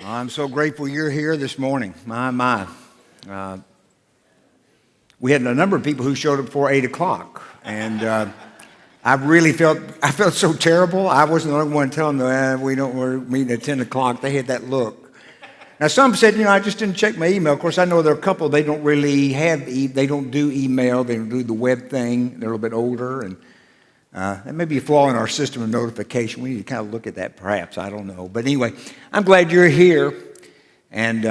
I'm so grateful you're here this morning. My. We had a number of people who showed up before 8 o'clock, and I felt so terrible. I wasn't the only one telling them, we're meeting at 10 o'clock. They had that look. Now, some said, I just didn't check my email. Of course, I know there are a couple, they don't really they don't do email. They don't do the web thing. They're a little bit older, and that may be a flaw in our system of notification. We need to kind of look at that, perhaps. I don't know. But anyway, I'm glad you're here, and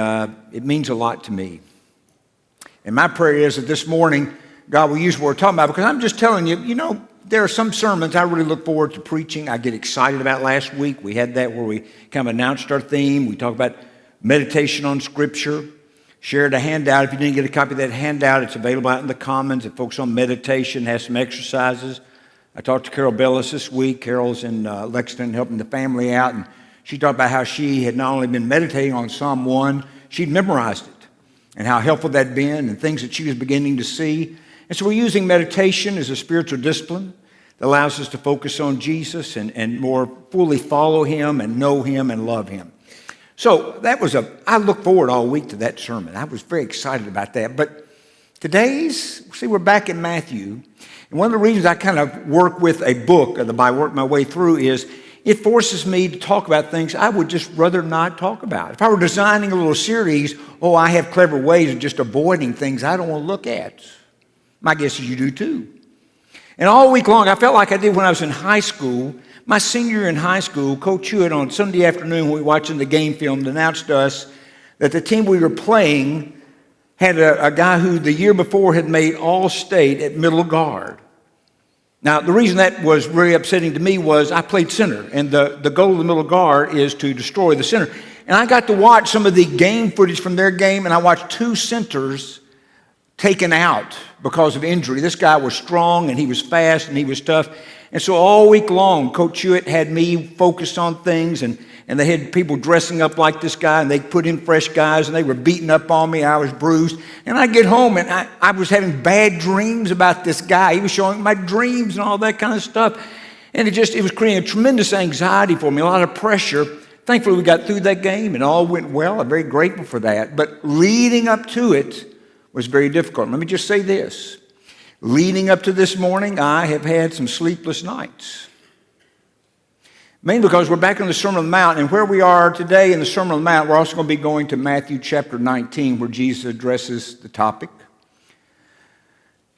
it means a lot to me. And my prayer is that this morning, God will use what we're talking about, because I'm just telling you, there are some sermons I really look forward to preaching. I get excited about. Last week, we had that where we kind of announced our theme. We talked about meditation on Scripture. Shared a handout. If you didn't get a copy of that handout, it's available out in the Commons. It focuses on meditation, has some exercises. I talked to Carol Bellis this week. Carol's in Lexington helping the family out, and she talked about how she had not only been meditating on Psalm 1, she'd memorized it, and how helpful that'd been, and things that she was beginning to see. And so we're using meditation as a spiritual discipline that allows us to focus on Jesus and more fully follow Him and know Him and love Him. So I look forward all week to that sermon. I was very excited about that. But we're back in Matthew. And one of the reasons I kind of work with a book of the Bible, work my way through, is it forces me to talk about things I would just rather not talk about. If I were designing a little series, I have clever ways of just avoiding things I don't want to look at. My guess is you do too. And all week long, I felt like I did when I was in high school. My senior year in high school, Coach Hewitt on Sunday afternoon when we were watching the game film announced to us that the team we were playing had a guy who the year before had made All-State at middle guard. Now, the reason that was really upsetting to me was I played center, and the goal of the middle guard is to destroy the center. And I got to watch some of the game footage from their game, and I watched two centers taken out because of injury. This guy was strong, and he was fast, and he was tough. And so all week long, Coach Hewitt had me focused on things, and they had people dressing up like this guy, and they put in fresh guys, and they were beating up on me. I was bruised. And I get home, and I was having bad dreams about this guy. He was showing my dreams and all that kind of stuff. And it was creating a tremendous anxiety for me, a lot of pressure. Thankfully, we got through that game, and all went well. I'm very grateful for that. But leading up to it was very difficult. Let me just say this. Leading up to this morning, I have had some sleepless nights. Mainly because we're back on the Sermon on the Mount, and where we are today in the Sermon on the Mount, we're also going to be going to Matthew chapter 19, where Jesus addresses the topic.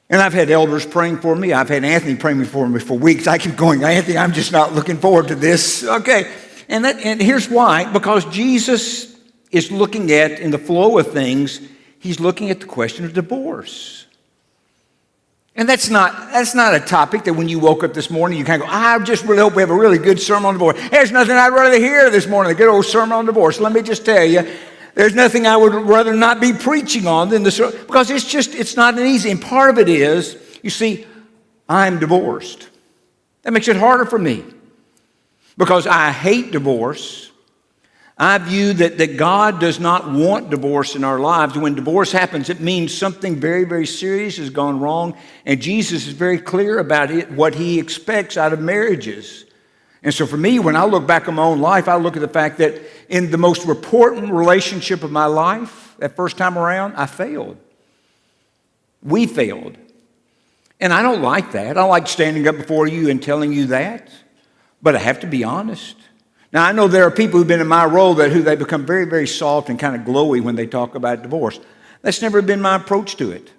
And I've had elders praying for me. I've had Anthony praying for me for weeks. I keep going, Anthony, I'm just not looking forward to this. Okay, and here's why. Because Jesus is looking at, in the flow of things, he's looking at the question of divorce. And that's not a topic that when you woke up this morning, you kind of go, I just really hope we have a really good sermon on divorce. There's nothing I'd rather hear this morning, a good old sermon on divorce. Let me just tell you, there's nothing I would rather not be preaching on than this, because it's not an easy. And part of it is, you see, I'm divorced. That makes it harder for me because I hate divorce. I view that God does not want divorce in our lives. When divorce happens, it means something very, very serious has gone wrong. And Jesus is very clear about it, what he expects out of marriages. And so for me, when I look back on my own life, I look at the fact that in the most important relationship of my life, that first time around, I failed. We failed. And I don't like that. I don't like standing up before you and telling you that. But I have to be honest. Now, I know there are people who've been in my role they become very, very soft and kind of glowy when they talk about divorce. That's never been my approach to it.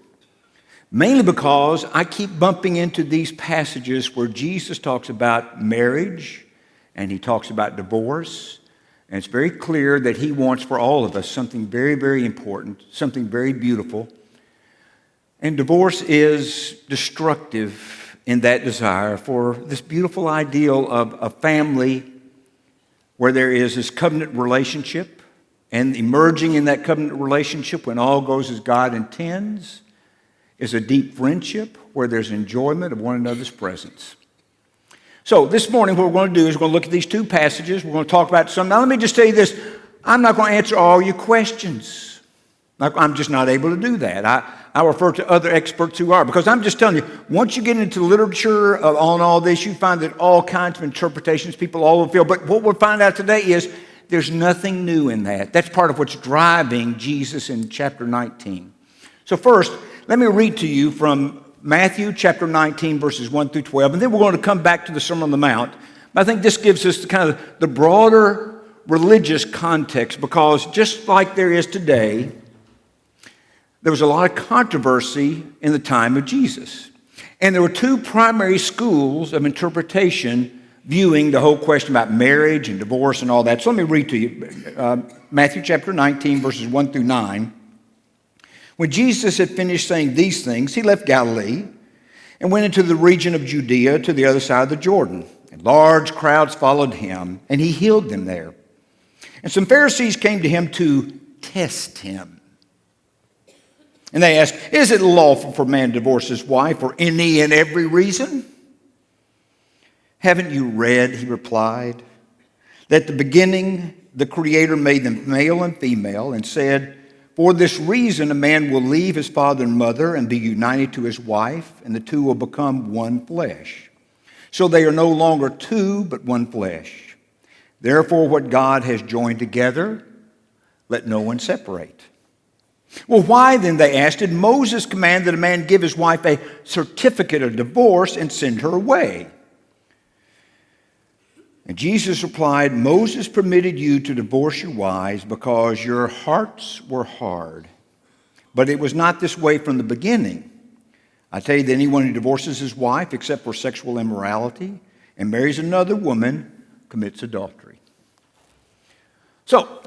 Mainly because I keep bumping into these passages where Jesus talks about marriage and he talks about divorce. And it's very clear that he wants for all of us something very, very important, something very beautiful. And divorce is destructive in that desire for this beautiful ideal of a family where there is this covenant relationship, and emerging in that covenant relationship when all goes as God intends is a deep friendship where there's enjoyment of one another's presence. So this morning what we're going to do is we're going to look at these two passages. We're going to talk about some. Now let me just tell you this. I'm not going to answer all your questions. I'm just not able to do that. I refer to other experts who are, because I'm just telling you, once you get into literature on all this, you find that all kinds of interpretations, people all over the field. But what we'll find out today is there's nothing new in that. That's part of what's driving Jesus in chapter 19. So first, let me read to you from Matthew chapter 19, verses 1 through 12, and then we're going to come back to the Sermon on the Mount. But I think this gives us the broader religious context, because just like there is today, there was a lot of controversy in the time of Jesus. And there were two primary schools of interpretation viewing the whole question about marriage and divorce and all that. So let me read to you Matthew chapter 19, verses 1 through 9. When Jesus had finished saying these things, he left Galilee and went into the region of Judea to the other side of the Jordan. And large crowds followed him, and he healed them there. And some Pharisees came to him to test him. And they asked, is it lawful for a man to divorce his wife for any and every reason? Haven't you read, he replied, that at the beginning the Creator made them male and female and said, for this reason a man will leave his father and mother and be united to his wife, and the two will become one flesh. So they are no longer two, but one flesh. Therefore what God has joined together, let no one separate. Well, why then, they asked, did Moses command that a man give his wife a certificate of divorce and send her away? And Jesus replied, Moses permitted you to divorce your wives because your hearts were hard. But it was not this way from the beginning. I tell you that anyone who divorces his wife except for sexual immorality and marries another woman commits adultery. So,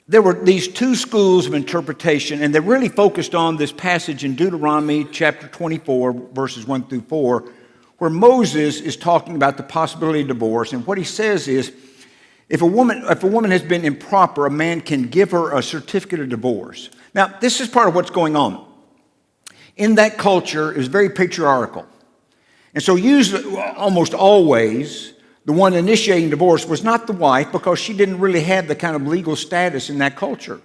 there were these two schools of interpretation, and they're really focused on this passage in Deuteronomy chapter 24, verses 1 through 4, where Moses is talking about the possibility of divorce. And what he says is, if a woman has been improper, a man can give her a certificate of divorce. Now, this is part of what's going on. In that culture, it was very patriarchal. And so usually, almost always, the one initiating divorce was not the wife, because she didn't really have the kind of legal status in that culture.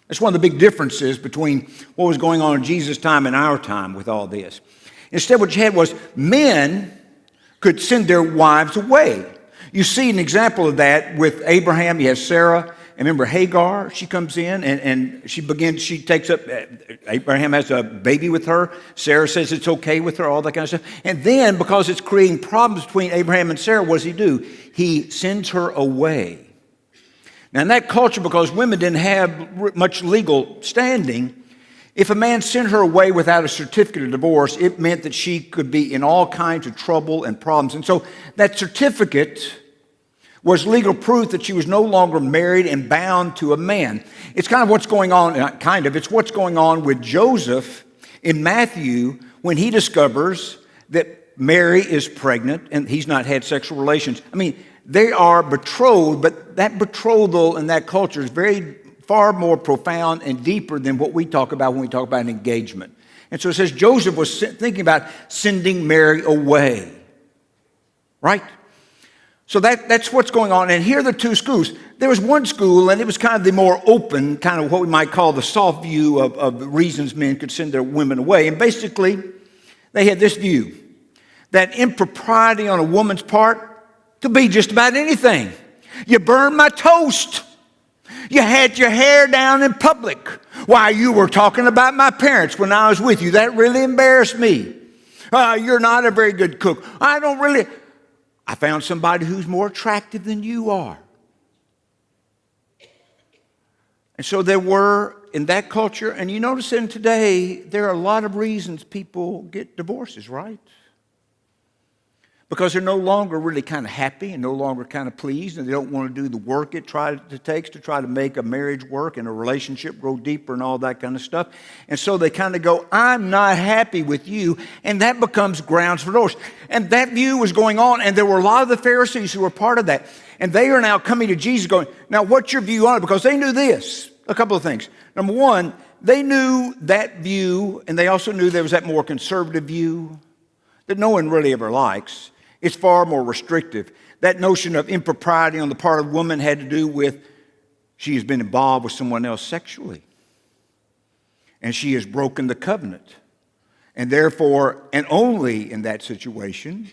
That's one of the big differences between what was going on in Jesus' time and our time with all this. Instead, what you had was men could send their wives away. You see an example of that with Abraham. You have Sarah. And remember Hagar, she comes in and she takes up, Abraham has a baby with her. Sarah says it's okay with her, all that kind of stuff. And then, because it's creating problems between Abraham and Sarah, what does he do? He sends her away. Now, in that culture, because women didn't have much legal standing, if a man sent her away without a certificate of divorce, it meant that she could be in all kinds of trouble and problems. And so that certificate was legal proof that she was no longer married and bound to a man. It's kind of what's going on, it's what's going on with Joseph in Matthew when he discovers that Mary is pregnant and he's not had sexual relations. I mean, they are betrothed, but that betrothal in that culture is far more profound and deeper than what we talk about when we talk about an engagement. And so it says Joseph was thinking about sending Mary away, right? So that's what's going on. And here are the two schools. There was one school, and it was kind of the more open, kind of what we might call the soft view of the reasons men could send their women away. And basically, they had this view, that impropriety on a woman's part could be just about anything. You burned my toast. You had your hair down in public while you were talking about my parents when I was with you. That really embarrassed me. You're not a very good cook. I found somebody who's more attractive than you are. And so there were, in that culture, and you notice in today, there are a lot of reasons people get divorces, right? Because they're no longer really kind of happy and no longer kind of pleased, and they don't want to do the work it takes to try to make a marriage work and a relationship grow deeper and all that kind of stuff. And so they kind of go, I'm not happy with you, and that becomes grounds for divorce. And that view was going on, and there were a lot of the Pharisees who were part of that. And they are now coming to Jesus going, now what's your view on it? Because they knew this, a couple of things. Number one, they knew that view, and they also knew there was that more conservative view that no one really ever likes. It's far more restrictive. That notion of impropriety on the part of a woman had to do with she has been involved with someone else sexually. And she has broken the covenant. And therefore, and only in that situation,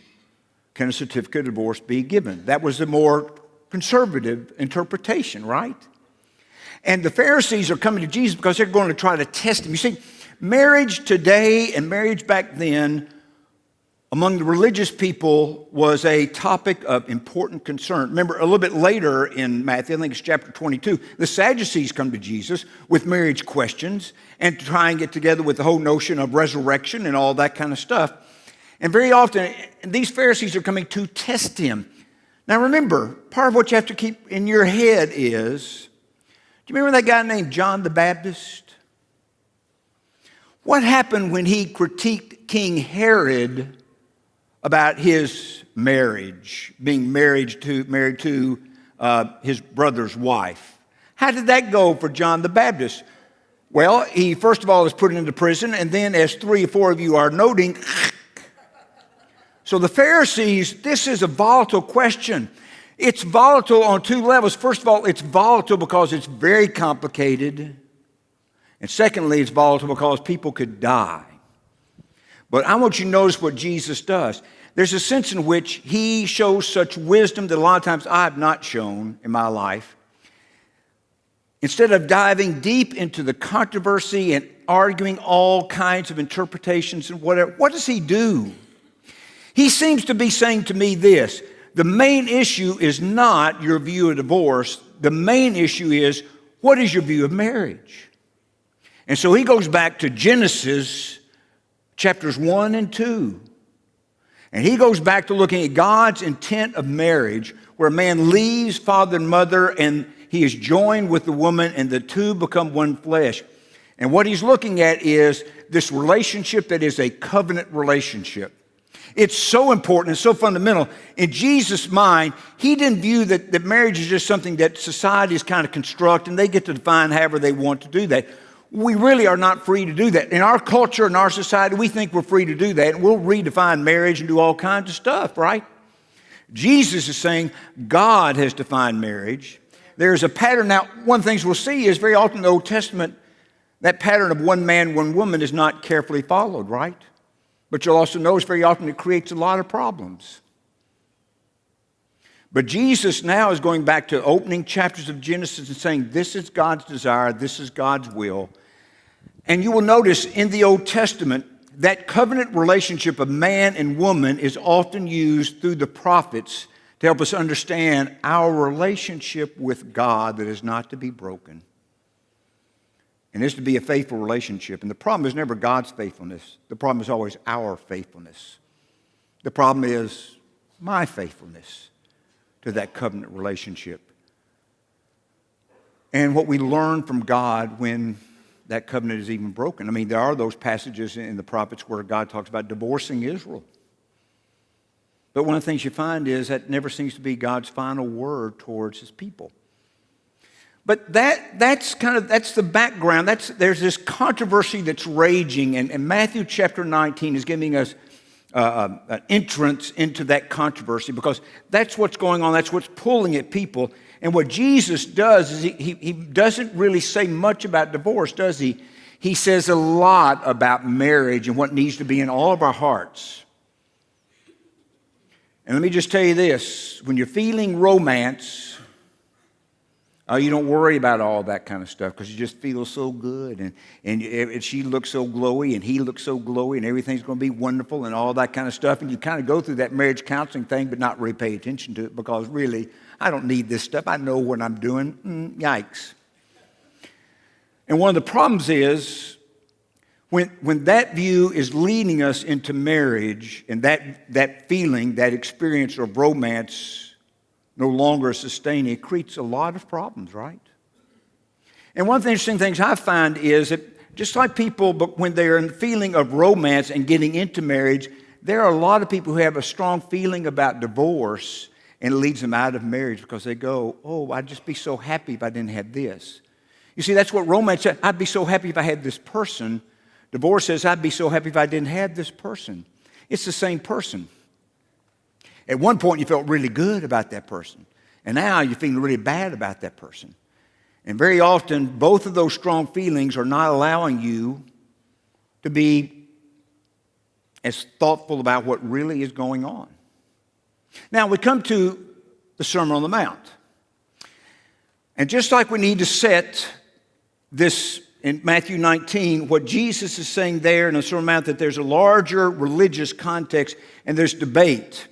can a certificate of divorce be given. That was the more conservative interpretation, right? And the Pharisees are coming to Jesus because they're going to try to test him. You see, marriage today and marriage back then among the religious people was a topic of important concern. Remember, a little bit later in Matthew, I think it's chapter 22, the Sadducees come to Jesus with marriage questions and try and get together with the whole notion of resurrection and all that kind of stuff. And very often, these Pharisees are coming to test him. Now remember, part of what you have to keep in your head is, do you remember that guy named John the Baptist? What happened when he critiqued King Herod about his marriage, being married to his brother's wife? How did that go for John the Baptist? Well, he first of all is put into prison, and then as 3 or 4 of you are noting, so the Pharisees, this is a volatile question. It's volatile on 2 levels. First of all, it's volatile because it's very complicated. And secondly, it's volatile because people could die. But I want you to notice what Jesus does. There's a sense in which he shows such wisdom that a lot of times I have not shown in my life. Instead of diving deep into the controversy and arguing all kinds of interpretations and whatever, what does he do? He seems to be saying to me this: the main issue is not your view of divorce. The main issue is, what is your view of marriage? And so he goes back to Genesis chapters 1 and 2. And he goes back to looking at God's intent of marriage, where a man leaves father and mother and he is joined with the woman and the two become one flesh. And what he's looking at is this relationship that is a covenant relationship. It's so important and so fundamental. In Jesus' mind, he didn't view that marriage is just something that society is kind of construct and they get to define however they want to do that. We really are not free to do that. In our culture, in our society, we think we're free to do that, and we'll redefine marriage and do all kinds of stuff, right? Jesus is saying God has defined marriage. There's a pattern. Now, one of the things we'll see is very often in the Old Testament, that pattern of one man, one woman is not carefully followed, right? But you'll also notice very often it creates a lot of problems. But Jesus now is going back to opening chapters of Genesis and saying, this is God's desire, this is God's will. And you will notice in the Old Testament, that covenant relationship of man and woman is often used through the prophets to help us understand our relationship with God that is not to be broken. And is to be a faithful relationship. And the problem is never God's faithfulness. The problem is always our faithfulness. The problem is my faithfulness to that covenant relationship. And what we learn from God when that covenant is even broken. I mean, there are those passages in the prophets where God talks about divorcing Israel. But one of the things you find is that never seems to be God's final word towards his people. But that's the background. There's this controversy that's raging, and Matthew chapter 19 is giving us an entrance into that controversy because that's what's going on. That's what's pulling at people. And what Jesus does is he doesn't really say much about divorce, does he? He says a lot about marriage and what needs to be in all of our hearts. And let me just tell you this: when you're feeling romance, you don't worry about all that kind of stuff because you just feel so good. And she looks so glowy and he looks so glowy and everything's going to be wonderful and all that kind of stuff. And you kind of go through that marriage counseling thing but not really pay attention to it because really, I don't need this stuff. I know what I'm doing. Yikes. And one of the problems is when that view is leading us into marriage and that feeling, that experience of romance no longer sustaining, it creates a lot of problems, right? And one of the interesting things I find is that just like people, but when they're in the feeling of romance and getting into marriage, there are a lot of people who have a strong feeling about divorce and it leads them out of marriage because they go, oh, I'd just be so happy if I didn't have this. You see, that's what romance says. I'd be so happy if I had this person. Divorce says, I'd be so happy if I didn't have this person. It's the same person. At one point, you felt really good about that person. And now you're feeling really bad about that person. And very often, both of those strong feelings are not allowing you to be as thoughtful about what really is going on. Now, we come to the Sermon on the Mount. And just like we need to set this in Matthew 19, what Jesus is saying there in the Sermon on the Mount, that there's a larger religious context and there's debate.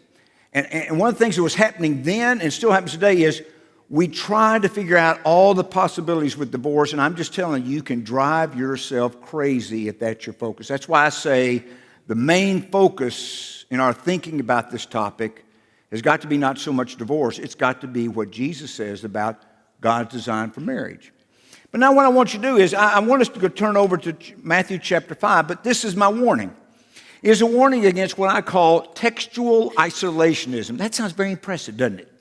And one of the things that was happening then and still happens today is we try to figure out all the possibilities with divorce, and I'm just telling you, you can drive yourself crazy if that's your focus. That's why I say the main focus in our thinking about this topic has got to be not so much divorce, it's got to be what Jesus says about God's design for marriage. But now what I want you to do is, I want us to go turn over to Matthew chapter 5, but this is my warning. It is a warning against what I call textual isolationism. That sounds very impressive, doesn't it?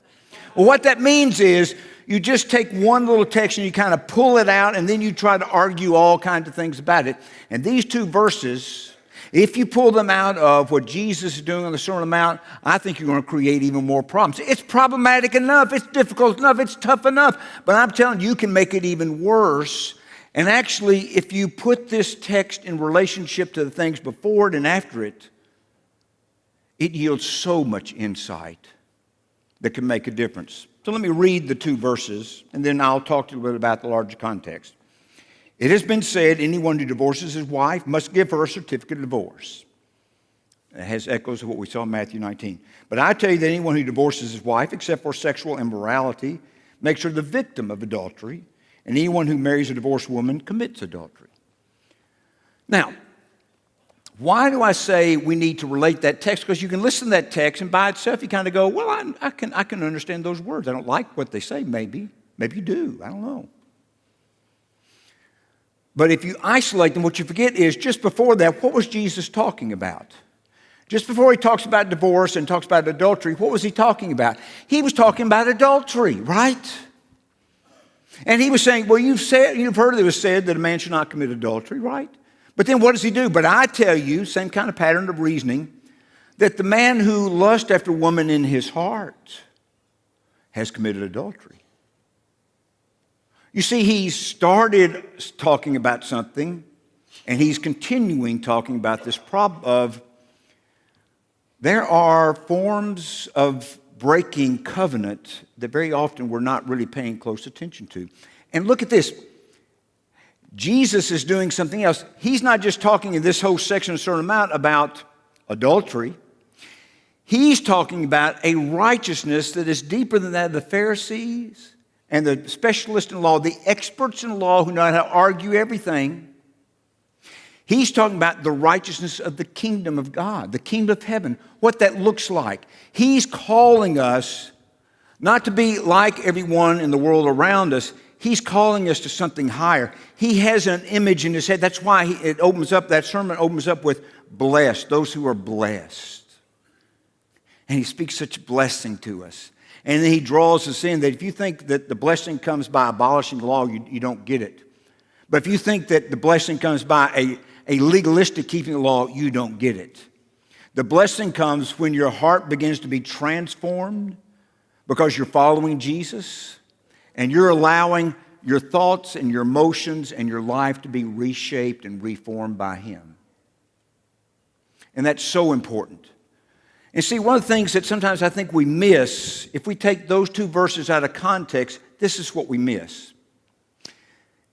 Well, what that means is you just take one little text and you kind of pull it out and then you try to argue all kinds of things about it. And these two verses, if you pull them out of what Jesus is doing on the Sermon on the Mount, I think you're going to create even more problems. It's problematic enough, it's difficult enough, it's tough enough, but I'm telling you, you can make it even worse. And actually, if you put this text in relationship to the things before it and after it, it yields so much insight that can make a difference. So let me read the two verses, and then I'll talk to you a little bit about the larger context. It has been said, anyone who divorces his wife must give her a certificate of divorce. It has echoes of what we saw in Matthew 19. But I tell you that anyone who divorces his wife, except for sexual immorality, makes her the victim of adultery, and anyone who marries a divorced woman commits adultery. Now, why do I say we need to relate that text? Because you can listen to that text, and by itself you kind of go, well, I can understand those words. I don't like what they say, maybe. Maybe you do. I don't know. But if you isolate them, what you forget is just before that, what was Jesus talking about? Just before he talks about divorce and talks about adultery, what was he talking about? He was talking about adultery, right? And he was saying, well, you've heard it was said that a man should not commit adultery, right? But then what does he do? But I tell you, same kind of pattern of reasoning, that the man who lusts after a woman in his heart has committed adultery. You see, he started talking about something, and he's continuing talking about this problem of there are forms of breaking covenant that very often we're not really paying close attention to. And look at this. Jesus is doing something else. He's not just talking in this whole section of the Sermon on the Mount about adultery. He's talking about a righteousness that is deeper than that of the Pharisees and the specialists in law, the experts in law who know how to argue everything. He's talking about the righteousness of the kingdom of God, the kingdom of heaven, what that looks like. He's calling us not to be like everyone in the world around us. He's calling us to something higher. He has an image in his head. That's why that sermon opens up with blessed, those who are blessed. And he speaks such blessing to us. And then he draws us in that if you think that the blessing comes by abolishing the law, you don't get it. But if you think that the blessing comes by a legalistic keeping the law, you don't get it. The blessing comes when your heart begins to be transformed because you're following Jesus and you're allowing your thoughts and your emotions and your life to be reshaped and reformed by him. And that's so important. And see, one of the things that sometimes I think we miss, if we take those two verses out of context, this is what we miss.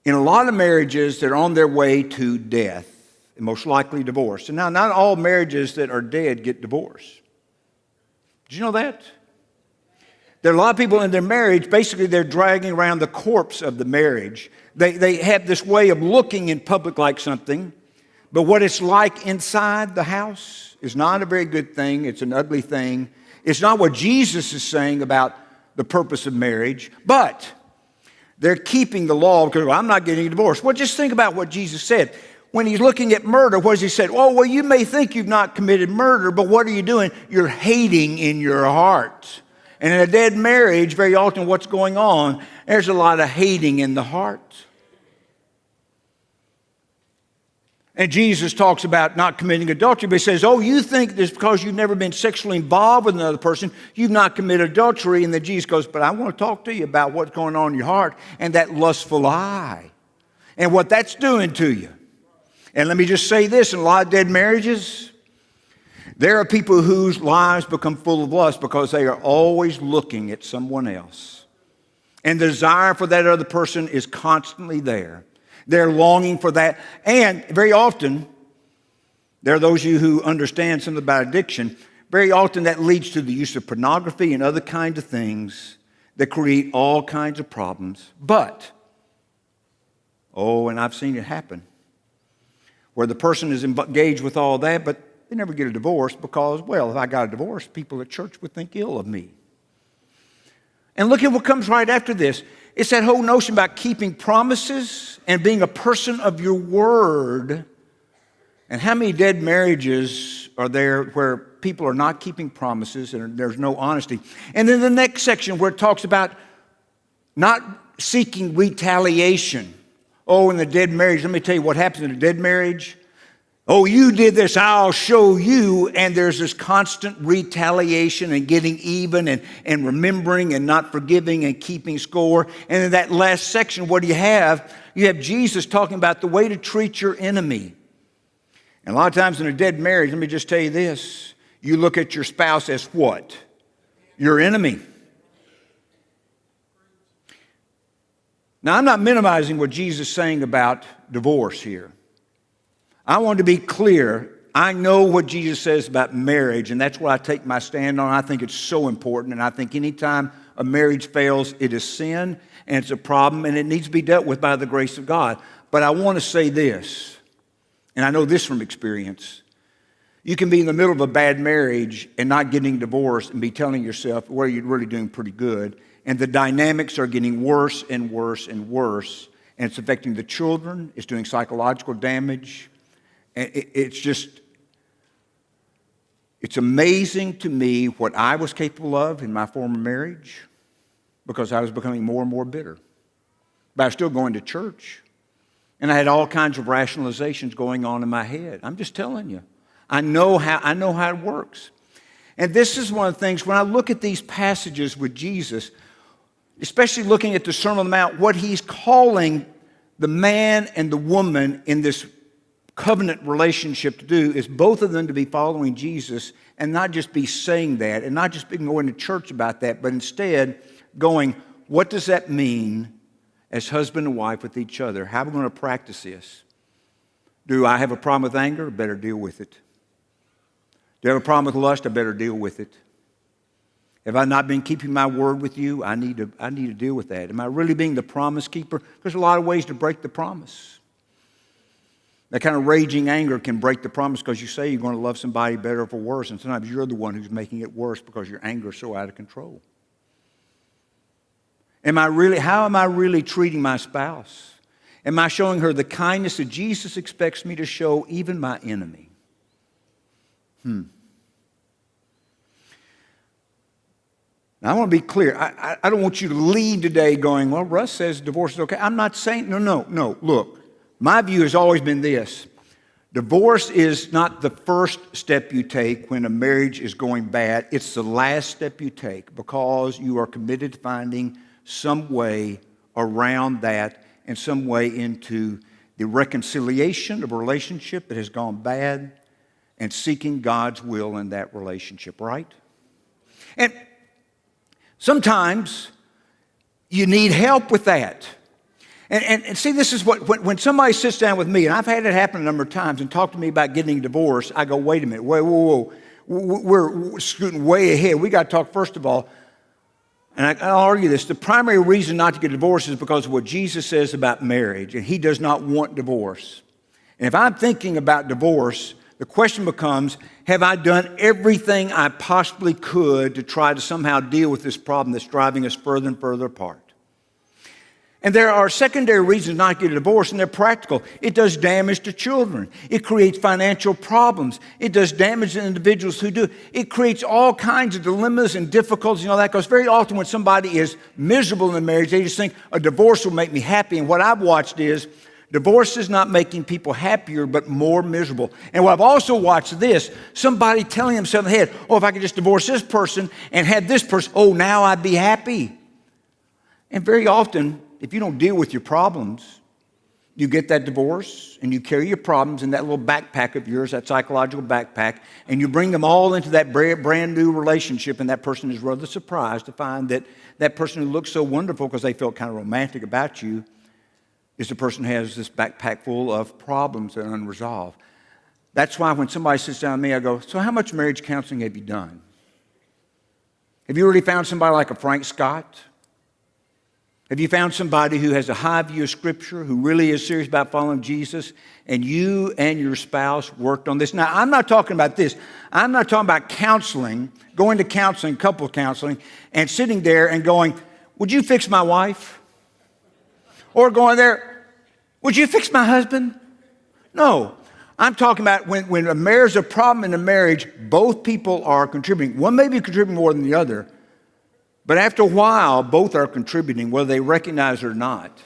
In a lot of marriages that are on their way to death, and most likely divorce. And now, not all marriages that are dead get divorced. Did you know that? There are a lot of people in their marriage, basically they're dragging around the corpse of the marriage. They have this way of looking in public like something, but what it's like inside the house is not a very good thing. It's an ugly thing. It's not what Jesus is saying about the purpose of marriage, but they're keeping the law because, well, I'm not getting a divorce. Well, just think about what Jesus said. When he's looking at murder, what does he say? Oh, well, you may think you've not committed murder, but what are you doing? You're hating in your heart. And in a dead marriage, very often what's going on, there's a lot of hating in the heart. And Jesus talks about not committing adultery, but he says, oh, you think this because you've never been sexually involved with another person, you've not committed adultery. And then Jesus goes, but I want to talk to you about what's going on in your heart and that lustful eye and what that's doing to you. And let me just say this, in a lot of dead marriages, there are people whose lives become full of lust because they are always looking at someone else. And the desire for that other person is constantly there. They're longing for that. And very often, there are those of you who understand something about addiction, very often that leads to the use of pornography and other kinds of things that create all kinds of problems. But, and I've seen it happen, where the person is engaged with all that, but they never get a divorce because, well, if I got a divorce, people at church would think ill of me. And look at what comes right after this. It's that whole notion about keeping promises and being a person of your word. And how many dead marriages are there where people are not keeping promises and there's no honesty? And then the next section where it talks about not seeking retaliation. In the dead marriage, let me tell you what happens in a dead marriage. You did this, I'll show you. And there's this constant retaliation and getting even and remembering and not forgiving and keeping score. And in that last section, what do you have? You have Jesus talking about the way to treat your enemy. And a lot of times in a dead marriage, let me just tell you this. You look at your spouse as what? Your enemy. Now, I'm not minimizing what Jesus is saying about divorce here. I want to be clear. I know what Jesus says about marriage, and that's what I take my stand on. I think it's so important, and I think anytime a marriage fails, it is sin, and it's a problem, and it needs to be dealt with by the grace of God. But I want to say this, and I know this from experience. You can be in the middle of a bad marriage and not getting divorced and be telling yourself, well, you're really doing pretty good, and the dynamics are getting worse and worse and worse, and it's affecting the children, it's doing psychological damage. And it's amazing to me what I was capable of in my former marriage because I was becoming more and more bitter. But I was still going to church. And I had all kinds of rationalizations going on in my head. I'm just telling you. I know how it works. And this is one of the things, when I look at these passages with Jesus, especially looking at the Sermon on the Mount, what he's calling the man and the woman in this covenant relationship to do is both of them to be following Jesus and not just be saying that and not just be going to church about that, but instead going, what does that mean as husband and wife with each other? How are we going to practice this? Do I have a problem with anger? I better deal with it. Do I have a problem with lust? I better deal with it. Have I not been keeping my word with you? I need to deal with that. Am I really being the promise keeper? There's a lot of ways to break the promise. That kind of raging anger can break the promise because you say you're going to love somebody better or worse, and sometimes you're the one who's making it worse because your anger is so out of control. How am I really treating my spouse? Am I showing her the kindness that Jesus expects me to show even my enemy? Now, I want to be clear. I don't want you to leave today going, well, Russ says divorce is okay. I'm not saying, no. Look. My view has always been this. Divorce is not the first step you take when a marriage is going bad. It's the last step you take because you are committed to finding some way around that and some way into the reconciliation of a relationship that has gone bad and seeking God's will in that relationship, right? And sometimes you need help with that. And see, this is what, when somebody sits down with me, and I've had it happen a number of times, and talk to me about getting divorced, I go, wait a minute, whoa. We're scooting way ahead. We got to talk first of all, and I'll argue this, the primary reason not to get divorced is because of what Jesus says about marriage, and he does not want divorce. And if I'm thinking about divorce, the question becomes, have I done everything I possibly could to try to somehow deal with this problem that's driving us further and further apart? And there are secondary reasons not to get a divorce, and they're practical. It does damage to children. It creates financial problems. It does damage to individuals who do. It creates all kinds of dilemmas and difficulties and all that, because very often when somebody is miserable in a marriage, they just think a divorce will make me happy. And what I've watched is divorce is not making people happier, but more miserable. And what I've also watched this, somebody telling themselves in the head, if I could just divorce this person and have this person, now I'd be happy. And very often, if you don't deal with your problems, You get that divorce, and you carry your problems in that little backpack of yours, that psychological backpack, and you bring them all into that brand new relationship, and that person is rather surprised to find that that person who looks so wonderful because they felt kind of romantic about you is the person who has this backpack full of problems that are unresolved. That's why when somebody sits down with me, I go, so how much marriage counseling have you done? Have you really found somebody like a Frank Scott? Have you found somebody who has a high view of Scripture, who really is serious about following Jesus, and you and your spouse worked on this? Now, I'm not talking about this. I'm not talking about counseling, going to counseling, couple counseling, and sitting there and going, would you fix my wife? Or going there, would you fix my husband? No. I'm talking about when there's a problem in a marriage, both people are contributing. One may be contributing more than the other, but after a while, both are contributing, whether they recognize it or not.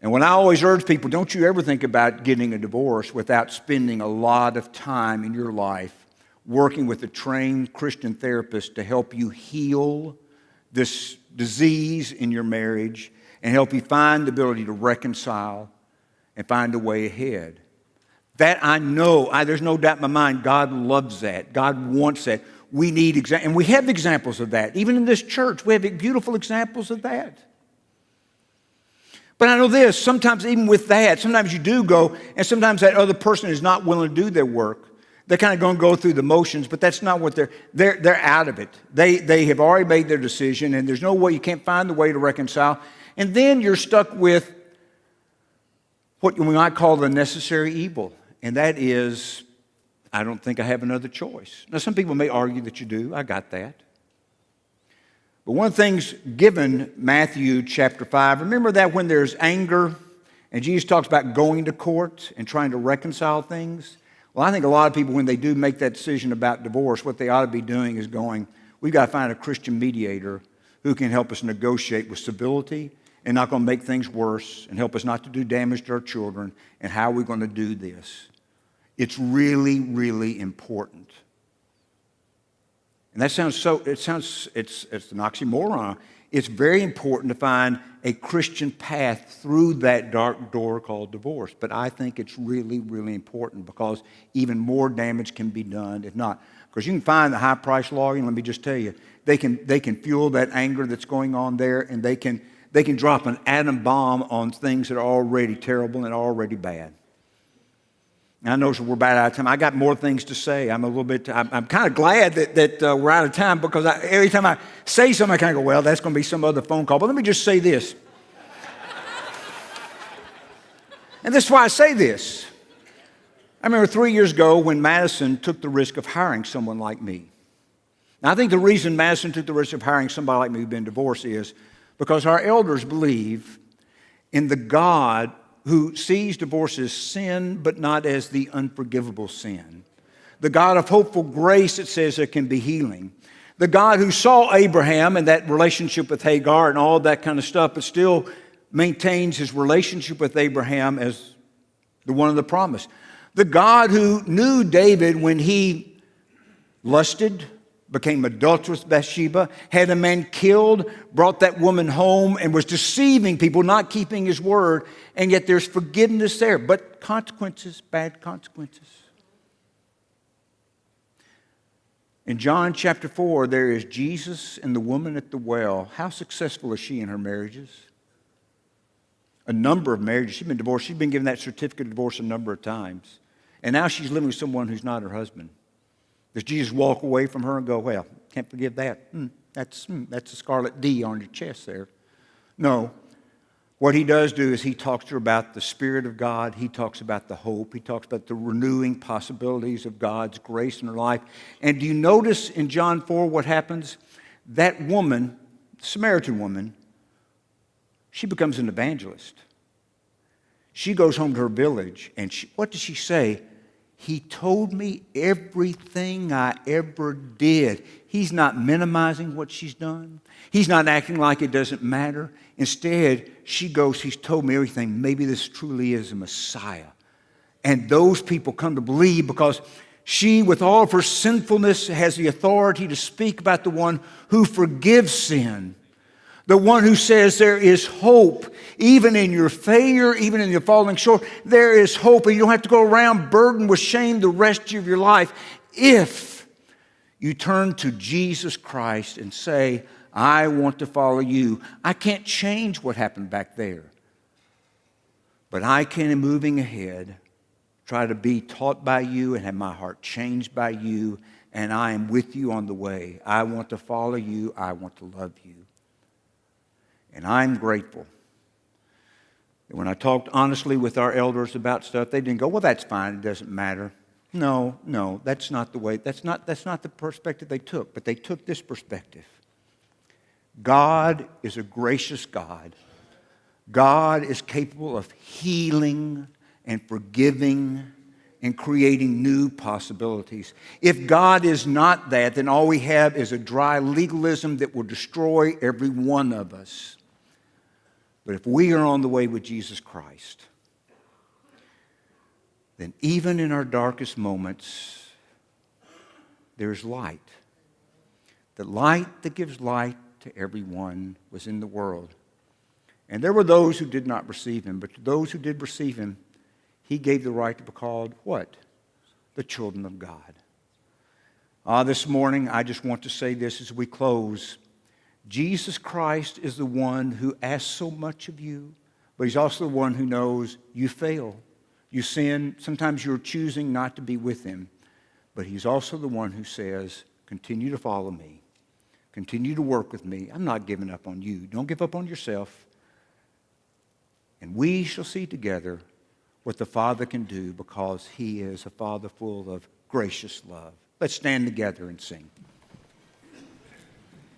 And when I always urge people, don't you ever think about getting a divorce without spending a lot of time in your life working with a trained Christian therapist to help you heal this disease in your marriage and help you find the ability to reconcile and find a way ahead. That I know, there's no doubt in my mind, God loves that. God wants that. We need and we have examples of that. Even in this church, we have beautiful examples of that. But I know this, sometimes even with that, sometimes you do go, and sometimes that other person is not willing to do their work. They're kind of going to go through the motions, but that's not what they're out of it. They have already made their decision, and there's no way, you can't find the way to reconcile. And then you're stuck with what we might call the necessary evil, and that is, I don't think I have another choice. Now, some people may argue that you do. I got that. But one of the things given Matthew chapter 5, remember that when there's anger, and Jesus talks about going to court and trying to reconcile things? Well, I think a lot of people, when they do make that decision about divorce, what they ought to be doing is going, we've got to find a Christian mediator who can help us negotiate with civility and not going to make things worse and help us not to do damage to our children. And how are we going to do this? It's really, really important. And that sounds it's an oxymoron. It's very important to find a Christian path through that dark door called divorce. But I think it's really, really important because even more damage can be done if not. Because you can find the high-priced lawyer, and let me just tell you, they can fuel that anger that's going on there, and they can drop an atom bomb on things that are already terrible and already bad. I know we're about out of time. I got more things to say. I'm kind of glad that we're out of time because every time I say something, I kind of go, well, that's going to be some other phone call. But let me just say this. And this is why I say this. I remember 3 years ago when Madison took the risk of hiring someone like me. Now, I think the reason Madison took the risk of hiring somebody like me who'd been divorced is because our elders believe in the God who sees divorce as sin, but not as the unforgivable sin. The God of hopeful grace that says there can be healing. The God who saw Abraham and that relationship with Hagar and all that kind of stuff, but still maintains his relationship with Abraham as the one of the promise. The God who knew David when he lusted, became adulterous with Bathsheba, had a man killed, brought that woman home, and was deceiving people, not keeping his word, and yet there's forgiveness there, but consequences, bad consequences. In John chapter 4, there is Jesus and the woman at the well. How successful is she in her marriages? A number of marriages. She's been divorced. She's been given that certificate of divorce a number of times. And now she's living with someone who's not her husband. Does Jesus walk away from her and go, well, can't forgive that. That's a scarlet D on your chest there. No. What he does do is he talks to her about the Spirit of God. He talks about the hope. He talks about the renewing possibilities of God's grace in her life. And do you notice in John 4 what happens? That woman, Samaritan woman, she becomes an evangelist. She goes home to her village, and what does she say? He told me everything I ever did. He's not minimizing what she's done. He's not acting like it doesn't matter. Instead, she goes, he's told me everything. Maybe this truly is a Messiah. And those people come to believe because she, with all of her sinfulness, has the authority to speak about the one who forgives sin. The one who says there is hope, even in your failure, even in your falling short, there is hope. And you don't have to go around burdened with shame the rest of your life if you turn to Jesus Christ and say, I want to follow you. I can't change what happened back there, but I can, in moving ahead, try to be taught by you and have my heart changed by you, and I am with you on the way. I want to follow you. I want to love you. And I'm grateful that when I talked honestly with our elders about stuff, they didn't go, well, that's fine, it doesn't matter. No, that's not the way, that's not the perspective they took, but they took this perspective. God is a gracious God. God is capable of healing and forgiving and creating new possibilities. If God is not that, then all we have is a dry legalism that will destroy every one of us. But if we are on the way with Jesus Christ, then even in our darkest moments, there's light. The light that gives light to everyone was in the world. And there were those who did not receive him, but to those who did receive him, he gave the right to be called what? The children of God. This morning, I just want to say this as we close. Jesus Christ is the one who asks so much of you, but he's also the one who knows you fail. You sin. Sometimes you're choosing not to be with him. But he's also the one who says, continue to follow me. Continue to work with me. I'm not giving up on you. Don't give up on yourself. And we shall see together what the Father can do because he is a Father full of gracious love. Let's stand together and sing.